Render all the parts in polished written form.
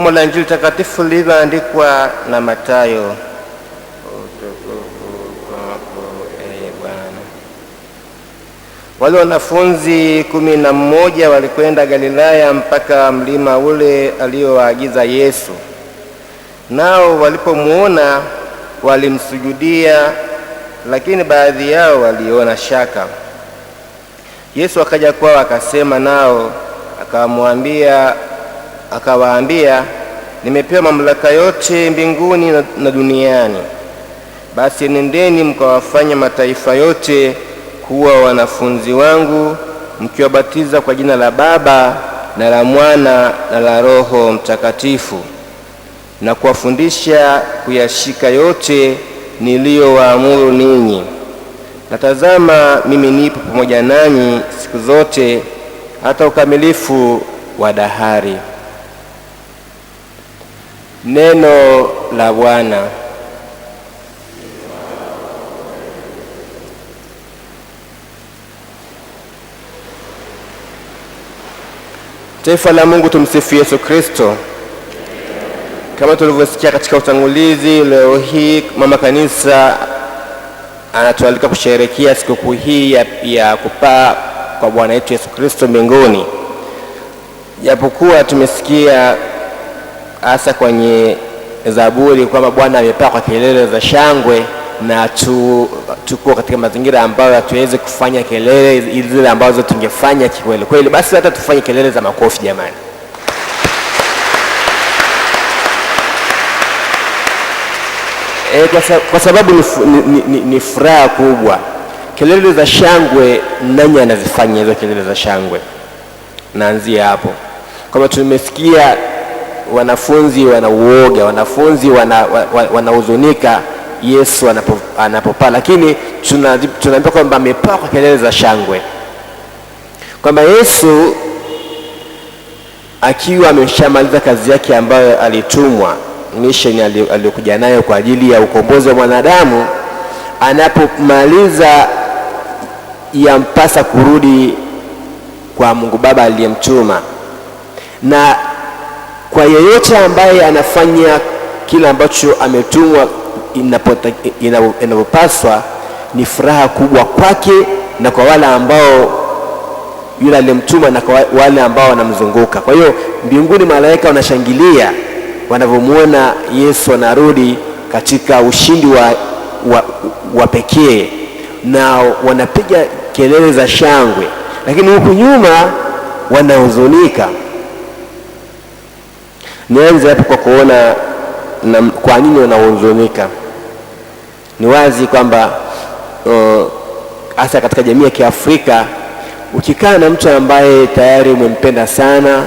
Somo la Injili takatifu lililoandikwa na Mathayo. Wale wanafunzi 11 walikwenda Galilaya mpaka mlima ule aliowaagiza Yesu. Nao walipomuona walimsujudia, lakini baadhi yao waliona shaka. Yesu akaja kwao akasema nao, akawaambia, nimepewa mamlaka yote mbinguni na duniani. Basi nendeni mkawafanye mataifa yote kuwa wanafunzi wangu, mkiwabatiza kwa jina la Baba na la Mwana na la Roho Mtakatifu, na kuwafundisha kuyashika yote niliyowaamuru ninyi. Na tazama, mimi nipo pamoja nanyi siku zote hata ukamilifu wa dahari. Neno la Bwana. Taifa la Mungu, tumsifu Yesu Kristo. Kama tulivyosikia katika utangulizi, leo hii mama kanisa anatualika kusherehekea sikukuu hii ya kupaa kwa Bwana wetu Yesu Kristo mbinguni. Japokuwa tumesikia hasa kwenye Zaburi kwamba Bwana amepaa kwa kelele za shangwe, na tuko katika mazingira ambayo hatuwezi kufanya kelele zile ambazo tungefanya kikweli kweli, basi hata tufanye kelele za makofi jamani. Kwa sababu ni furaha kubwa. Kelele za shangwe, nani anazifanya hizo kelele za shangwe? Naanzia hapo. Kama tumesikia wanafunzi wanauoga, wanafunzi wanahuzunika Yesu anapopaa, lakini tunaambiwa kwamba amepaa kwa kelele za shangwe, kwamba Yesu akiwa ameshamaliza kazi yake ambayo alitumwa, mission aliyokuja nayo kwa ajili ya ukombozi wa mwanadamu, anapomaliza yampasa kurudi kwa Mungu Baba aliyemtuma. Na kwa yeyote ambaye anafanya kile ambacho ametumwa inapopaswa, ni furaha kubwa kwake na kwa wale ambao yule aliyemtuma na kwa wale ambao wanamzunguka. Kwa hiyo mbinguni malaika wanashangilia wanavyomuona Yesu anarudi katika ushindi wa pekee, na wanapiga kelele za shangwe, lakini huku nyuma wanahuzunika. Nianze hapo kwa kuona kwa nini wanahuzunika. Ni wazi kwamba hasa katika jamii ya Kiafrika, ukikaa na mtu ambaye tayari umempenda sana,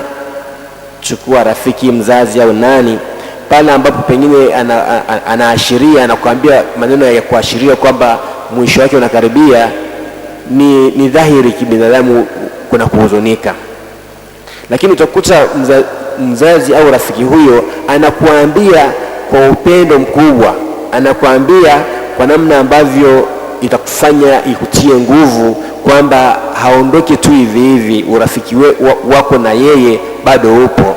chukua rafiki, mzazi au nani, pale ambapo pengine anaashiria, anakuambia maneno ya kuashiria kwamba mwisho wake unakaribia, ni dhahiri kibinadamu kuna kuhuzunika. Lakini utakuta mzazi au rafiki huyo anakuambia kwa upendo mkubwa, anakuambia kwa namna ambavyo itakufanya ikutie nguvu kwamba haondoki tu hivi hivi, urafiki wako na yeye bado upo.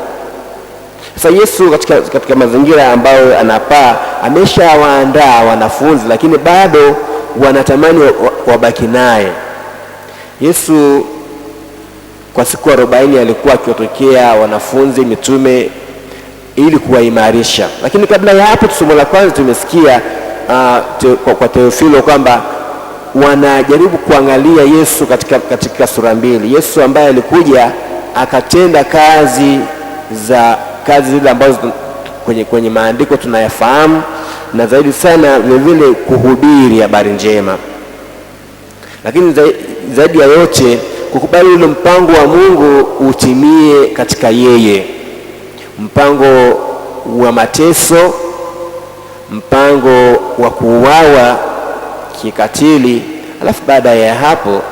Sasa Yesu katika mazingira ambayo anapaa, ameshawaandaa wanafunzi, lakini bado wanatamani wabaki naye. Yesu kwa siku 40 alikuwa akiwatokea wanafunzi mitume ili kuwaimarisha. Lakini kabla ya hapo, somo la kwanza tumesikia kwa Teofilo kwamba wanajaribu kuangalia Yesu katika sura mbili. Yesu ambaye alikuja akatenda kazi zile ambazo kwenye maandiko tunayafahamu, na zaidi sana vile kuhubiri habari njema. Lakini zaidi ya yote kukubali ule mpango wa Mungu utimie katika yeye, mpango wa mateso, mpango wa kuuawa kikatili. Alafu baada ya hapo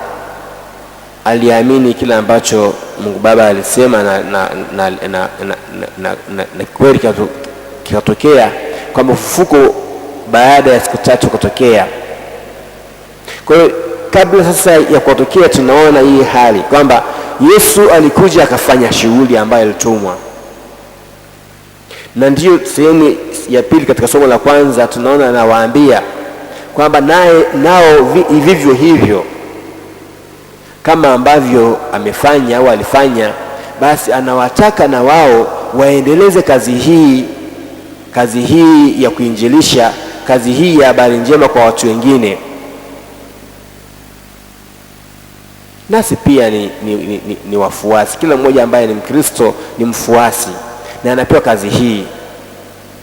aliamini kile ambacho Mungu Baba alisema na kweli kikatokea, kwamba ufufuko baada ya siku 3 kutokea. Kwa hiyo kabla sasa ya kutokea, tunaona hii hali kwamba Yesu alikuja akafanya shughuli ambayo alitumwa. Na ndiyo sehemu ya pili katika somo la kwanza tunaona anawaambia kwamba nao vivyo hivyo kama ambavyo amefanya au alifanya, basi anawataka na wao waendeleze kazi hii ya kuinjilisha, kazi hii ya habari njema kwa watu wengine. Nasi pia ni wafuasi. Kila mmoja ambaye ni Mkristo ni mfuasi na anapewa kazi hii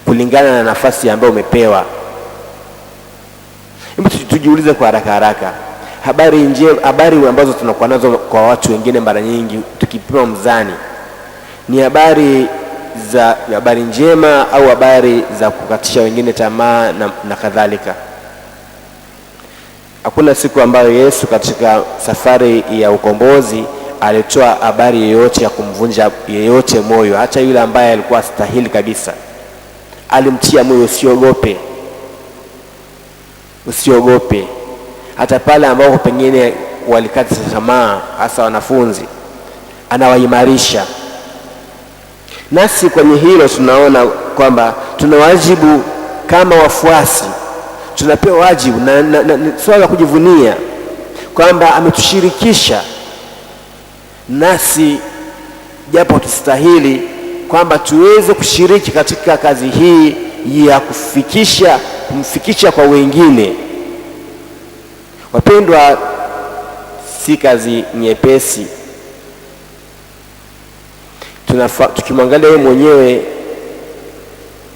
kulingana na nafasi ambayo umepewa. Hebu tujiulize kwa haraka, habari ambazo tunakuwa nazo kwa watu wengine mara nyingi tukipima mzani, ni habari njema au habari za kukatisha wengine tamaa na kadhalika? Hakuna siku ambayo Yesu katika safari ya ukombozi alitoa habari yoyote ya kumvunja yeyote moyo, hata yule ambaye alikuwa astahili kabisa. Alimtia moyo, usiogope. Hata pale ambao pengine walikata tamaa, hasa wanafunzi, anawaimarisha. Nasi kwenye hilo tunaona kwamba tuna wajibu kama wafuasi, tunapewa wajibu na swala la kujivunia kwamba ametushirikisha nasi, japo tustahili, kwamba tuweze kushiriki katika kazi hii ya kumfikisha kwa wengine. Wapendwa, si kazi nyepesi. Tukimwangalia yeye mwenyewe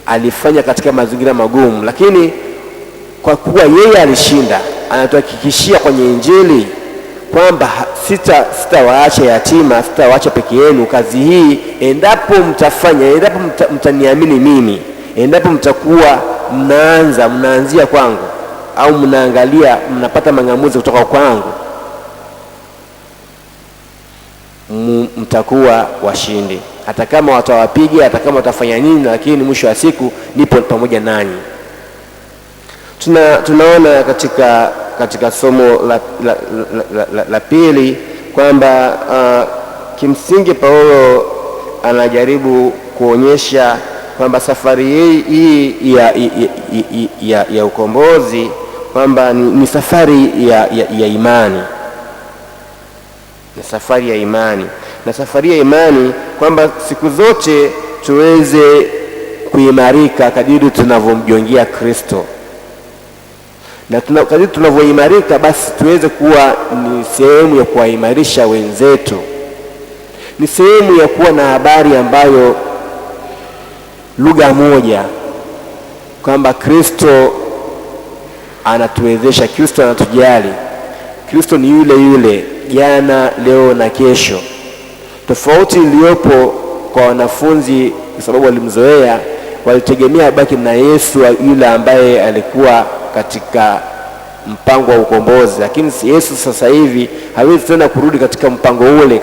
alifanya katika mazingira magumu, lakini kwa kuwa yeye alishinda, anatuhakikishia kwenye Injili kwamba sitawaacha yatima, sitawaacha peke yenu. Kazi hii endapo mtaniamini mimi, endapo mtakuwa mnaanzia kwangu au mnapata mang'amuzi kutoka kwangu, mtakuwa washindi. Hata kama watawapiga, hata kama watafanya nini, lakini mwisho wa siku nipo pamoja nanyi. Tunaona katika somo la pili kwamba kimsingi Paulo anajaribu kuonyesha kwamba safari hii ya ukombozi kwamba ni safari ya imani. Ni safari ya imani, na safari ya imani kwamba siku zote tuweze kuimarika kadiri tunavyomjongea Kristo, na kadiri tunavyoimarika basi tuweze kuwa ni sehemu ya kuwaimarisha wenzetu, ni sehemu ya kuwa na habari ambayo lugha moja, kwamba Kristo anatuwezesha, Kristo anatujali, Kristo ni yule jana, leo na kesho. Tofauti iliyopo kwa wanafunzi, kwa sababu walimzoea, walitegemea baki na Yesu yule ambaye alikuwa katika mpango wa ukombozi, lakini Yesu sasa hivi hawezi tena kurudi katika mpango ule,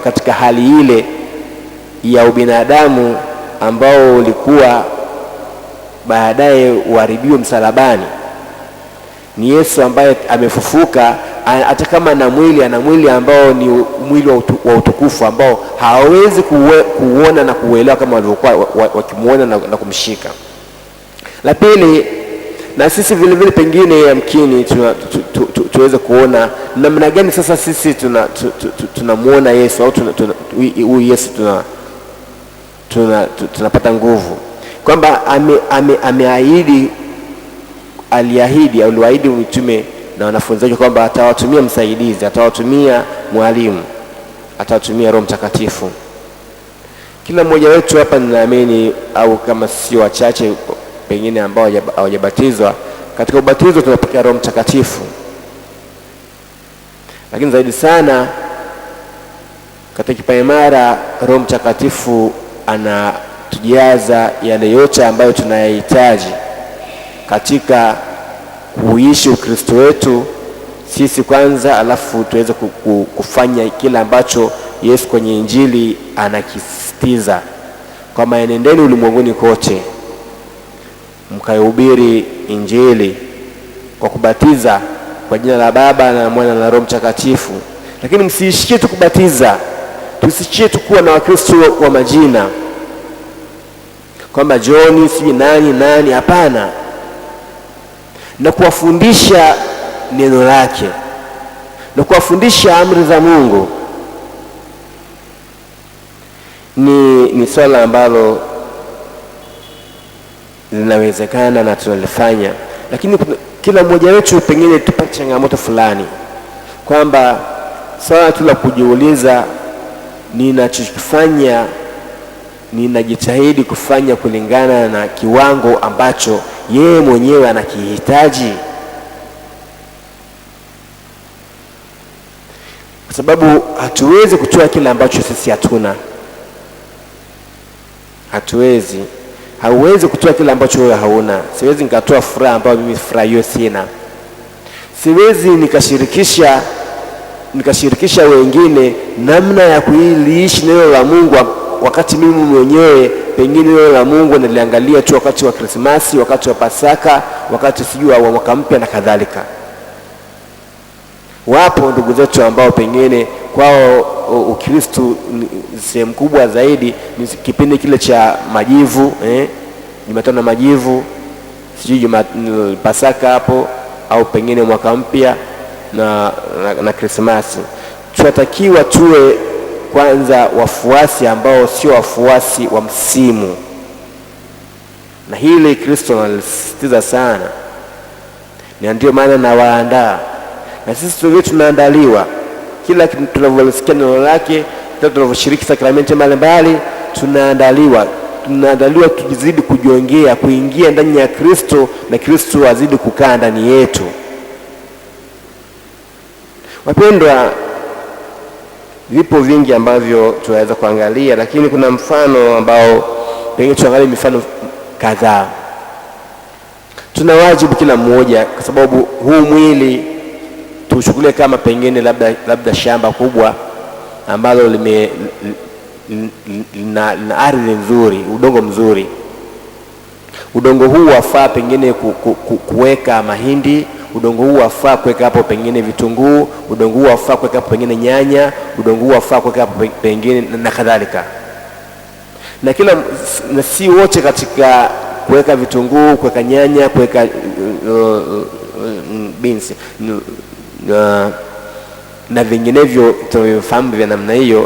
katika hali ile ya ubinadamu ambao ulikuwa baadaye uharibiwe msalabani. Ni Yesu ambaye amefufuka, hata kama ana mwili ambao ni mwili wa utukufu ambao hawawezi kuuona na kuuelewa kama walivyokuwa wakimuona na kumshika. La pili, na sisi vile vile pengine yamkini tuweze kuona namna gani sasa sisi tunamuona Yesu, au huyu Yesu tunapata nguvu, kwamba aliwaahidi mitume na wanafunzi wake kwamba atawatumia msaidizi, atawatumia mwalimu, atawatumia Roho Mtakatifu. Kila mmoja wetu hapa ninaamini, au kama sio wachache pengine ambao hawajabatizwa, katika ubatizo tunapokea Roho Mtakatifu, lakini zaidi sana katika kipaimara Roho Mtakatifu anatujaza yale yote ambayo tunayahitaji katika kuishi Ukristo wetu sisi kwanza, alafu tuweze kufanya kila ambacho Yesu kwenye Injili anakisisitiza, kwamba enendeni ulimwenguni kote mkaihubiri Injili kwa kubatiza kwa jina la Baba na Mwana na Roho Mtakatifu. Lakini msiishie tu kubatiza, tusiishie tu kuwa na Wakristo wa majina, kwamba John si nani. Hapana, na kuwafundisha neno lake na kuwafundisha amri za Mungu ni swala ambalo linawezekana na tunalifanya, lakini kila mmoja wetu pengine tupate changamoto fulani kwamba swala tu la kujiuliza, ninachofanya ninajitahidi kufanya kulingana na kiwango ambacho yeye mwenyewe anakihitaji? Kwa sababu hatuwezi kutoa kile ambacho sisi hatuna. Hauwezi kutoa kile ambacho wewe hauna. Siwezi nikatoa furaha ambayo mimi furaha hiyo sina. Siwezi nikashirikisha wengine namna ya kuishi neno la Mungu wakati mimi mwenyewe pengine neno la Mungu naliangalia tu wakati wa Krismasi, wakati wa Pasaka, wakati sijui wa mwaka mpya na kadhalika. Wapo ndugu zetu ambao pengine kwao Ukristo sehemu kubwa zaidi ni kipindi kile cha majivu, Jumatano na majivu, sijui Pasaka hapo, au pengine mwaka mpya na Krismasi. Tunatakiwa tuwe kwanza wafuasi ambao sio wafuasi wa msimu, na hili Kristo analisisitiza sana, na ndio maana nawaandaa. Na sisi tulio tunaandaliwa kila tunavyosikia neno lake, kila tunavyoshiriki sakramenti mbalimbali, tunaandaliwa tuzidi kujiongea, kuingia ndani ya Kristo na Kristo azidi kukaa ndani yetu. Wapendwa, vipo vingi ambavyo tunaweza kuangalia, lakini kuna mfano ambao pengine tuangalie mifano kadhaa. Tuna wajibu kila mmoja, kwa sababu huu mwili tuchukulie kama pengine labda shamba kubwa ambalo lina ardhi nzuri, udongo mzuri. Udongo huu wafaa pengine kuweka mahindi, udongo huu wafaa kuweka hapo pengine vitunguu, udongo huu wafaa kuweka hapo pengine nyanya, udongo huu wafaa kuweka hapo pengine na kadhalika. Na si wote katika kuweka vitunguu, kuweka nyanya, kuweka beans na vinginevyo tunavifahamu vya namna hiyo,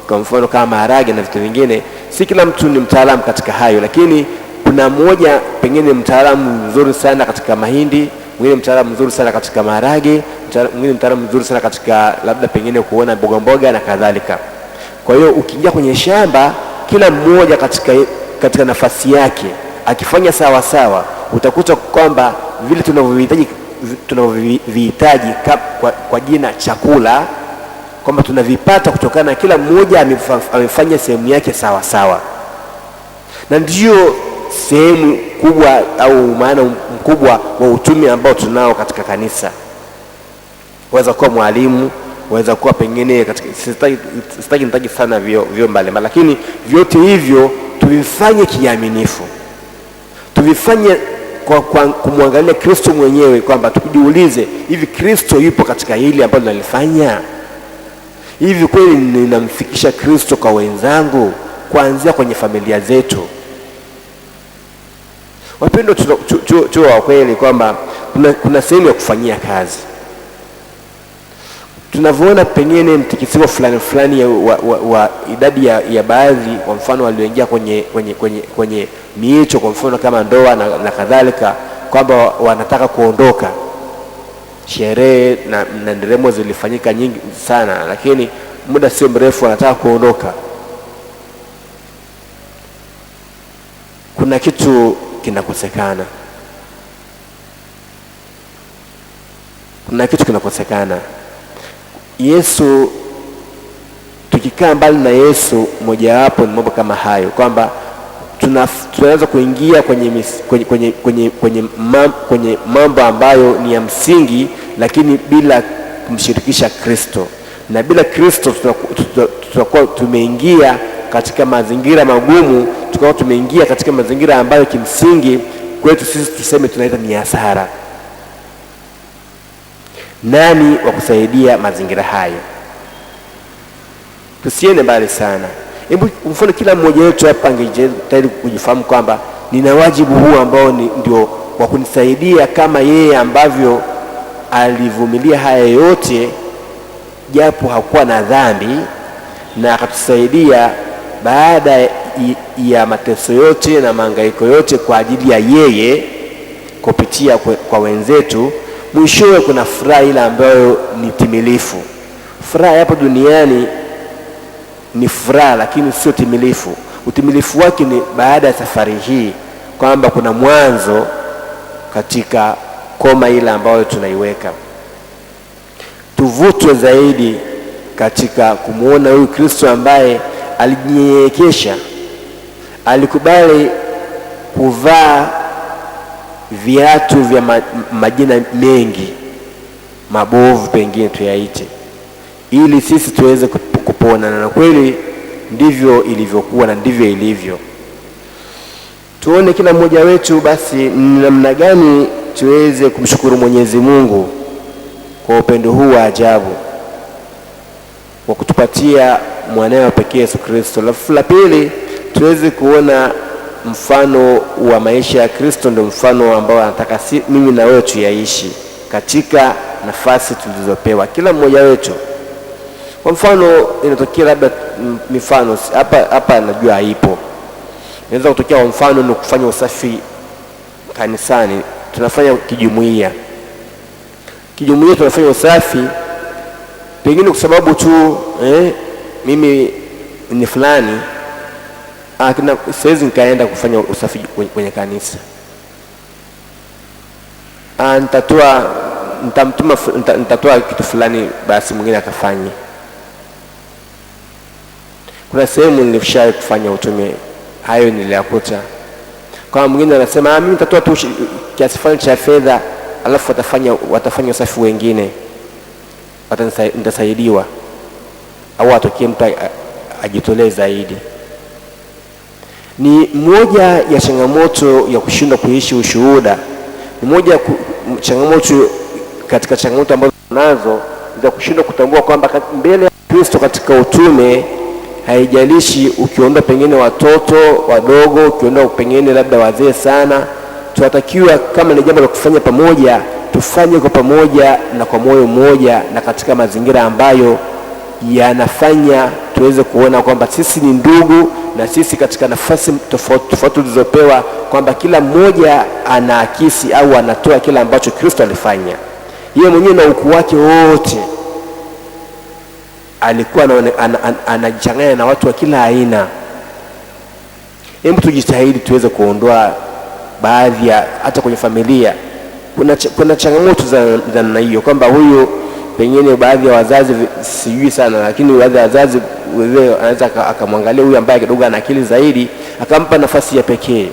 kwa mfano kama maharage na vitu vingine. Si kila mtu ni mtaalamu katika hayo, lakini kuna mmoja pengine mtaalamu mzuri sana katika mahindi, mwingine mtaalamu mzuri sana katika maharage, mwingine mtaalamu mzuri sana katika labda pengine kuona mboga na kadhalika. Kwa hiyo ukiingia kwenye shamba, kila mmoja katika nafasi yake akifanya sawa sawa, utakuta kwamba vile tunavyovihitaji kwa jina chakula, kwamba tunavipata kutokana na kila mmoja amefanya sehemu yake sawa sawa. Na ndio sehemu kubwa au maana mkubwa wa utume ambao tunao katika kanisa. Waweza kuwa mwalimu, waweza kuwa pengine katika, sitaki sana vyo mbalimbali, lakini vyote hivyo tuvifanye kiaminifu, tuvifanye kwa kumwangalia Kristo mwenyewe, kwamba tukujiulize, hivi Kristo yupo katika hili ambalo nalifanya? Hivi kweli ninamfikisha Kristo kwa wenzangu, kuanzia kwenye familia zetu? Wapendwa, tuwe wa kweli kwamba kuna sehemu ya kufanyia kazi. Tunavyoona pengine mtikisiko fulani wa idadi ya baadhi, kwa mfano walioingia kwenye miito, kwa mfano kama ndoa na kadhalika, kwamba wanataka kuondoka. Sherehe na nderemo zilifanyika nyingi sana, lakini muda sio mrefu wanataka kuondoka. Kuna kitu kinakosekana. Yesu, tukikaa mbali na Yesu, mojawapo ni mambo kama hayo, kwamba tunaweza kuingia kwenye mambo ambayo ni ya msingi, lakini bila kumshirikisha Kristo. Na bila Kristo tutakuwa tumeingia katika mazingira magumu, tutakuwa tumeingia katika mazingira ambayo kimsingi kwetu sisi tuseme tunaita ni hasara. Nani wa kusaidia mazingira hayo? Tusiende mbali sana. Hebu mfano kila mmoja wetu hapa angejitahidi kujifahamu kwamba nina wajibu huu ambao ndio wa kunisaidia kama yeye ambavyo alivumilia haya yote japo hakuwa na dhambi, na akatusaidia baada ya mateso yote na mahangaiko yote kwa ajili ya yeye kupitia kwa wenzetu. Mwishowe kuna furaha ile ambayo ni timilifu. Furaha hapo duniani ni furaha, lakini sio timilifu. Utimilifu wake ni baada ya safari hii, kwamba kuna mwanzo katika koma ile ambayo tunaiweka. Tuvutwe zaidi katika kumuona huyu Kristo ambaye alijinyenyekesha, alikubali kuvaa viatu vya majina mengi mabovu, pengine tuyaite, ili sisi tuweze kupona. Na kweli ndivyo ilivyokuwa na ndivyo ilivyo. Tuone kila mmoja wetu basi ni namna gani tuweze kumshukuru Mwenyezi Mungu kwa upendo huu wa ajabu wa kutupatia mwanawe pekee Yesu Kristo. La pili, tuweze kuona mfano wa maisha ya Kristo, ndio mfano ambao anataka mimi na wewe tuyaishi katika nafasi tulizopewa kila mmoja wetu. Kwa mfano, inatokea labda mifano hapa najua haipo. Inaweza kutokea kwa mfano ni kufanya usafi kanisani. Tunafanya kijumuiya tunafanya usafi pengine kwa sababu tu mimi ni fulani, siwezi nikaenda kufanya usafi kwenye kanisa. Nitatoa kitu fulani, basi mwingine akafanya. Kuna sehemu nilishawahi kufanya utume, hayo niliyakuta. Kwa mwingine anasema mimi nitatoa tu kiasi fulani cha fedha, alafu watafanya usafi wengine, nitasaidiwa. Au atokee mtu ajitolee zaidi. Ni moja ya changamoto ya kushindwa kuishi ushuhuda. Ni moja ya changamoto katika changamoto ambazo nazo za kushindwa kutambua kwamba mbele ya Kristo katika utume, haijalishi ukiondoa pengine watoto wadogo, ukiondoa pengine labda wazee sana, tunatakiwa kama ni jambo la kufanya pamoja, tufanye kwa pamoja na kwa moyo mmoja, na katika mazingira ambayo yanafanya tuweze kuona kwamba sisi ni ndugu, na sisi katika nafasi tofauti tulizopewa, kwamba kila mmoja anaakisi au anatoa kila ambacho Kristo alifanya. Yeye mwenyewe na ukuu wake wote alikuwa anajichanganya na watu wa kila aina. Hebu tujitahidi tuweze kuondoa baadhi ya, hata kwenye familia kuna changamoto za namna hiyo, kwamba huyu pengine baadhi ya wazazi sijui sana, lakini baadhi ya wazazi wewe anaweza akamwangalia huyu ambaye kidogo ana akili zaidi, akampa nafasi ya pekee.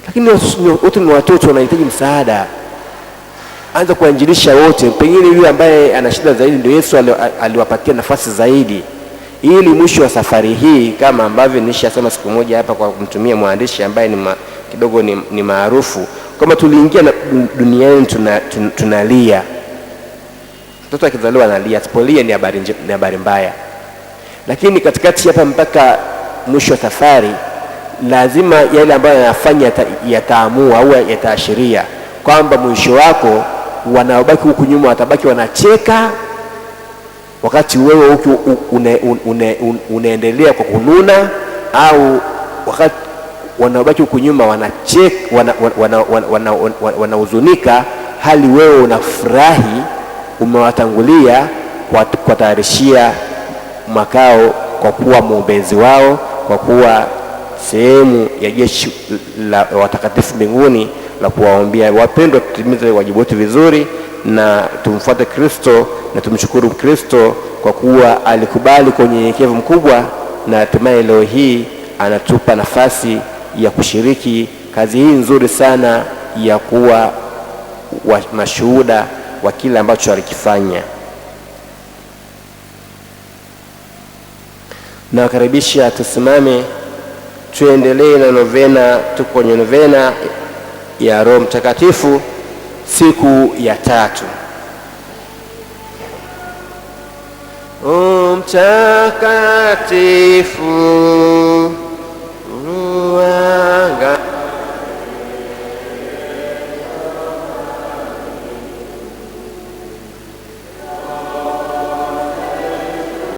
Lakini wote ni watoto, wanahitaji msaada. Anza kuanjilisha wote. Pengine yule ambaye ana shida zaidi ndio Yesu aliwapatia nafasi zaidi, ili mwisho wa safari hii, kama ambavyo nilishasema siku moja hapa kwa kumtumia mwandishi ambaye kidogo ni maarufu, kama tuliingia duniani tunalia. Mtoto akizaliwa analia, sipolia ni habari mbaya. Lakini katikati hapa mpaka mwisho wa safari, lazima yale ambayo yanafanya yataamua au yataashiria kwamba mwisho wako wanaobaki huku nyuma watabaki wanacheka, wakati wewe huku unaendelea kwa kununa, au wakati wanaobaki huku nyuma wanacheka, wanahuzunika, hali wewe unafurahi, umewatangulia kwa tayarishia makao, kwa kuwa mwombezi wao, kwa kuwa sehemu ya jeshi la watakatifu mbinguni la kuwaombea. Wapendwa, tutimize wajibu wetu vizuri na tumfuate Kristo na tumshukuru Kristo kwa kuwa alikubali kwa unyenyekevu mkubwa, na hatimaye leo hii anatupa nafasi ya kushiriki kazi hii nzuri sana ya kuwa mashuhuda wa kile ambacho alikifanya. Na wakaribisha tusimame tuendelee na novena. Tuko kwenye novena ya Roho Mtakatifu, siku ya 3. mtakatifu.